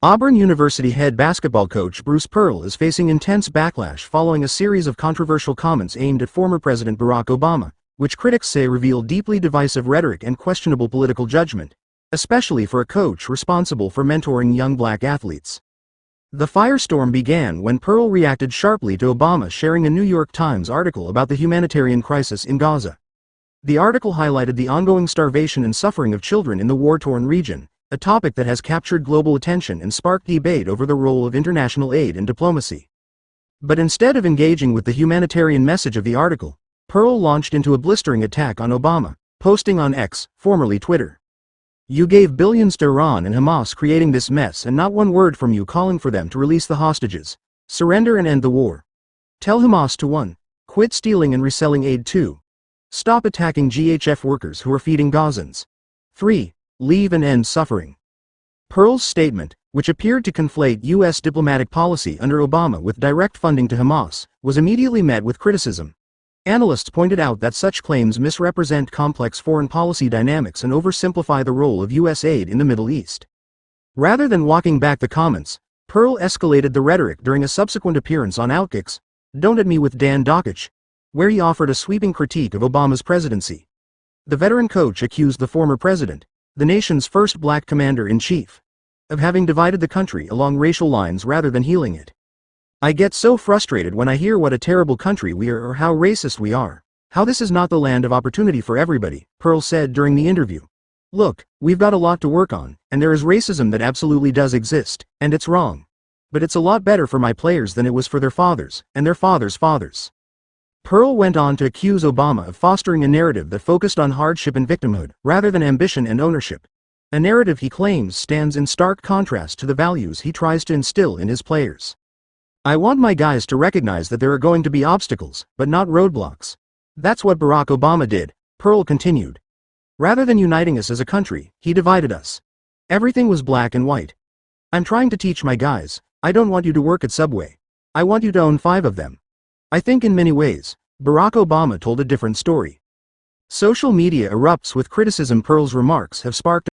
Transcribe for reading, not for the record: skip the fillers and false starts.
Auburn University head basketball coach Bruce Pearl is facing intense backlash following a series of controversial comments aimed at former President Barack Obama, which critics say reveal deeply divisive rhetoric and questionable political judgment, especially for a coach responsible for mentoring young black athletes. The firestorm began when Pearl reacted sharply to Obama sharing a New York Times article about the humanitarian crisis in Gaza. The article highlighted the ongoing starvation and suffering of children in the war-torn region, a topic that has captured global attention and sparked debate over the role of international aid and diplomacy. But instead of engaging with the humanitarian message of the article, Pearl launched into a blistering attack on Obama, posting on X, formerly Twitter. "You gave billions to Iran and Hamas creating this mess, and not one word from you calling for them to release the hostages, surrender and end the war. Tell Hamas to 1. Quit stealing and reselling aid. 2. Stop attacking GHF workers who are feeding Gazans. 3. Leave and end suffering." Pearl's statement, which appeared to conflate U.S. diplomatic policy under Obama with direct funding to Hamas, was immediately met with criticism. Analysts pointed out that such claims misrepresent complex foreign policy dynamics and oversimplify the role of U.S. aid in the Middle East. Rather than walking back the comments, Pearl escalated the rhetoric during a subsequent appearance on Outkick's "Don't At Me with Dan Dakich," where he offered a sweeping critique of Obama's presidency. The veteran coach accused the former president, the nation's first black commander-in-chief, of having divided the country along racial lines rather than healing it. "I get so frustrated when I hear what a terrible country we are or how racist we are, how this is not the land of opportunity for everybody," Pearl said during the interview. "Look, we've got a lot to work on, and there is racism that absolutely does exist, and it's wrong. But it's a lot better for my players than it was for their fathers, and their fathers' fathers." Pearl went on to accuse Obama of fostering a narrative that focused on hardship and victimhood, rather than ambition and ownership. A narrative he claims stands in stark contrast to the values he tries to instill in his players. "I want my guys to recognize that there are going to be obstacles, but not roadblocks. That's what Barack Obama did," Pearl continued. "Rather than uniting us as a country, he divided us. Everything was black and white. I'm trying to teach my guys, I don't want you to work at Subway. I want you to own 5 of them." I think in many ways, Barack Obama told a different story. Social media erupts with criticism. Pearl's remarks have sparked